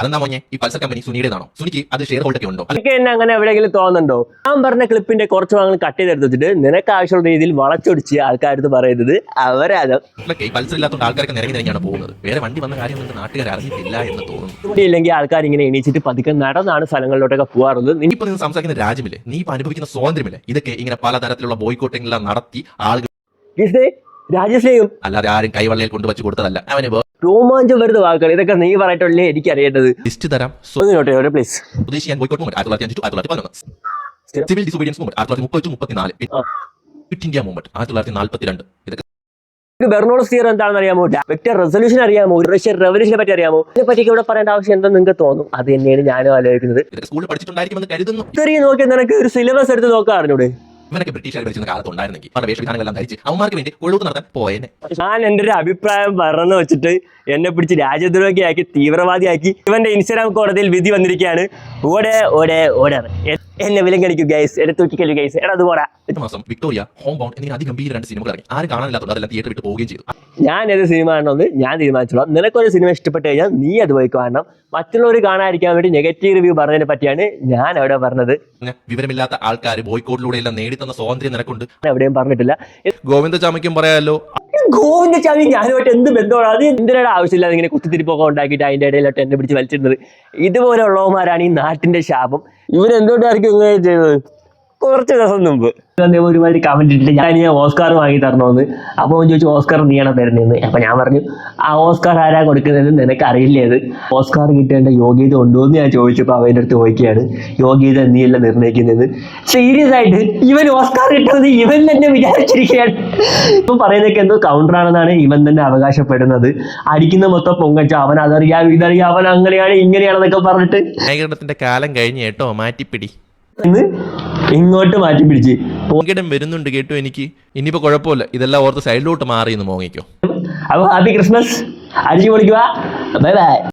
അതെന്താ മോനെ ഈ പൾസർ കമ്പനി സുനിയുടേതാണോ? സുനിക്ക് അത് ഷെയർ ഹോൾഡ് ഒക്കെ ഉണ്ടോ? അതൊക്കെ എന്നെ അങ്ങനെ എവിടെയെങ്കിലും തോന്നുന്നുണ്ടോ? ഞാൻ പറഞ്ഞ ക്ലിപ്പിന്റെ കുറച്ച് ഭാഗങ്ങൾ കട്ട് ചെയ്തെടുത്ത് വെച്ചിട്ട് നിനക്ക് ആവശ്യമുള്ള രീതിയിൽ വളച്ചൊടിച്ച് ആൾക്കാരടുത്ത് പറയുന്നത് അവരാതം പൾസർ ഇല്ലാത്തതുകൊണ്ട് ആൾക്കാരൊക്കെ നിരങ്ങി പോകുന്നത്. വേറെ വണ്ടി വന്ന കാര്യം നിങ്ങൾക്ക് നാട്ടുകാർ അറിഞ്ഞിട്ടില്ല എന്ന് തോന്നുന്നു. ഇല്ലെങ്കിൽ ആൾക്കാർ ഇങ്ങനെ എണീച്ചിട്ട് പതുക്കെ നടന്നാണ് സ്ഥലങ്ങളിലോട്ടൊക്കെ പോകാറുള്ളത്. ഇപ്പൊ നിങ്ങൾ സംസാരിക്കുന്ന രാജ്യമില്ലേ, നീ ഇപ്പൊ അനുഭവിക്കുന്ന സ്വാതന്ത്ര്യമില്ലേ, ഇതൊക്കെ ഇങ്ങനെ പലതരത്തിലുള്ള ബോയ്ക്കോട്ടിംഗെല്ലാം നടത്തി ആളുകൾ രാജശ്രീയും അല്ലാതെ ആരും കൈവള്ളയിൽ കൊണ്ടുവച്ച് കൊടുത്തതല്ല. അവന് രോമാഞ്ചം വരുന്ന വാക്കുകൾ ഇതൊക്കെ നീ പറയട്ടല്ലേ എനിക്ക് അറിയേണ്ടത്. ലിസ്റ്റ് തരാം. പ്ലീസ്. സ്വദേശിയാൻ boycott movement 1905-1911, civil disobedience movement 1930-34, quit India movement 1942. ഇതൊക്കെ ബെർണോൾസ് തിയറി എന്താണെന്ന് അറിയാമോ? വെക്ടർ റെസൊല്യൂഷൻ അറിയാമോ? റഷ്യൻ റെവല്യൂഷനെ പറ്റി അറിയാമോ? ഇതിനെ പറ്റി ഇവിടെ പറയേണ്ട ആവശ്യം എന്താണെന്ന് നിങ്ങൾക്ക് തോന്നും. അത് തന്നെയാണ് ഞാനും ആലോചിക്കുന്നത്. സ്കൂളിൽ പഠിച്ചിട്ടുണ്ടായിരിക്കുമെന്ന് കരുതുന്നു. ഇത്രയും നോക്കി നിനക്ക് ഒരു സിലബസ് എടുത്ത് നോക്കാൻ അറിഞ്ഞൂടെ? ഇവനൊക്കെ ബ്രിട്ടീഷുകാർ ഭരിച്ചിരുന്ന കാലത്ത് ഉണ്ടായിരുന്നെങ്കിൽ അവരുടെ വേഷവിധാനങ്ങളെല്ലാം ധരിച്ച് അവന്മാർക്ക് വേണ്ടി ഒഴിവ് നടത്താൻ പോയേനെ. ഞാൻ എൻ്റെ ഒരു അഭിപ്രായം പറഞ്ഞു വെച്ചിട്ട് എന്നെ പിടിച്ച് രാജ്യദ്രോഹിയാക്കി തീവ്രവാദിയാക്കി ഇവന്റെ ഇൻസ്റ്റാഗ്രാം കോടതിയിൽ വിധി വന്നിരിക്കുകയാണ്. ഓടെ എന്നെ വിലങ്കടിക്കും ഗൈസ്, എന്നെ തൂക്കിക്കല്ലു ഗൈസ്. എടാ അത് പോടാ. മാസം വിക്ടോറിയ, ഹോം ബൗണ്ട് എന്നിങ്ങനെ അതിഗംഭീര 2 സിനിമകൾ ഇറങ്ങി. ആരും കാണാനില്ലാത്തത് അതെല്ലാം തിയേറ്റർ വിട്ട് പോവുകയും ചെയ്തു. ഞാൻ ഏത് സിനിമ കാണണമെന്ന് ഞാൻ തീരുമാനിച്ചോളാം. നിനക്കൊരു സിനിമ ഇഷ്ടപ്പെട്ട് കഴിഞ്ഞാൽ നീ അത് പോയി കാണണം. മറ്റുള്ളവർ കാണാതിരിക്കാൻ വേണ്ടി നെഗറ്റീവ് റിവ്യൂ പറഞ്ഞതിനെ പറ്റിയാണ് ഞാൻ അവിടെ പറഞ്ഞത്. വിവരമില്ലാത്ത ആൾക്കാർ ബോയ്ക്കോട്ടിലൂടെ എല്ലാം നേടിത്തന്ന സ്വാതന്ത്ര്യം നിനക്കുണ്ട്. എവിടെയും പറഞ്ഞിട്ടില്ല. ഗോവിന്ദചാമിക്കും പറയാലോ. ഗോവിന്ദചാമി ഞാനുമായിട്ട് എന്ത് ബന്ധമാണ്? അത് എന്തിനാണ് ആവശ്യമില്ലാതെ ഇങ്ങനെ കുത്തിത്തിരിപ്പൊക്കെ ഉണ്ടാക്കിയിട്ട് അതിന്റെ ഇടയിലോട്ട് എന്നെ പിടിച്ച് വലിച്ചിരുന്നത്. ഇതുപോലെയുള്ളവന്മാരാണ് ഈ നാട്ടിന്റെ ശാപം. ഇവരെന്തുകൊണ്ടായിരിക്കും ഇങ്ങനെ ചെയ്തത്? കുറച്ച് ദിവസം മുമ്പ് ഒരുമാതിരി കമന്റ് ഇട്ടിട്ട് ഞാൻ ഓസ്കാർ വാങ്ങി തരണമെന്ന്. അപ്പോൾ ചോദിച്ചു ഓസ്കാർ നീയാണോ തരുന്നതെന്ന്. അപ്പൊ ഞാൻ പറഞ്ഞു ആ ഓസ്കാർ ആരാ കൊടുക്കുന്നതെന്ന് നിനക്ക് അറിയില്ലേ? അത് ഓസ്കാർ കിട്ടേണ്ട യോഗ്യത ഉണ്ടോ എന്ന് ഞാൻ ചോദിച്ചപ്പോൾ അവൻ്റെ അടുത്ത് ചോദിക്കുകയാണ് യോഗ്യത നീയല്ല നിർണ്ണയിക്കുന്നതെന്ന്. സീരിയസ് ആയിട്ട് ഇവൻ ഓസ്കാർ കിട്ടുന്നത് ഇവൻ തന്നെ വിചാരിച്ചിരിക്കുകയാണ്. ഇപ്പൊ പറയുന്നതൊക്കെ എന്തോ കൗണ്ടറാണെന്നാണ് ഇവൻ തന്നെ അവകാശപ്പെടുന്നത്. അടിക്കുന്ന മൊത്തം പൊങ്ങച്ച അവൻ അതറിയാം ഇതറിയാം അവൻ അങ്ങനെയാണ് ഇങ്ങനെയാണെന്നൊക്കെ പറഞ്ഞിട്ട് ന്യായീകരണത്തിന്റെ കാലം കഴിഞ്ഞ് കേട്ടോ, മാറ്റിപ്പിടി ഇങ്ങോട്ട് മാറ്റി പിടിച്ച് പോകിടം വരുന്നുണ്ട് കേട്ടോ എനിക്ക്. ഇനിയിപ്പോ കുഴപ്പമില്ല, ഇതെല്ലാം ഓർത്ത് സൈഡിലോട്ട് മാറി എന്ന് മോങ്ങിക്കോ. അപ്പൊ ഹാപ്പി ക്രിസ്മസ്. അടിച്ചു പൊളിക്കുക. Bye by.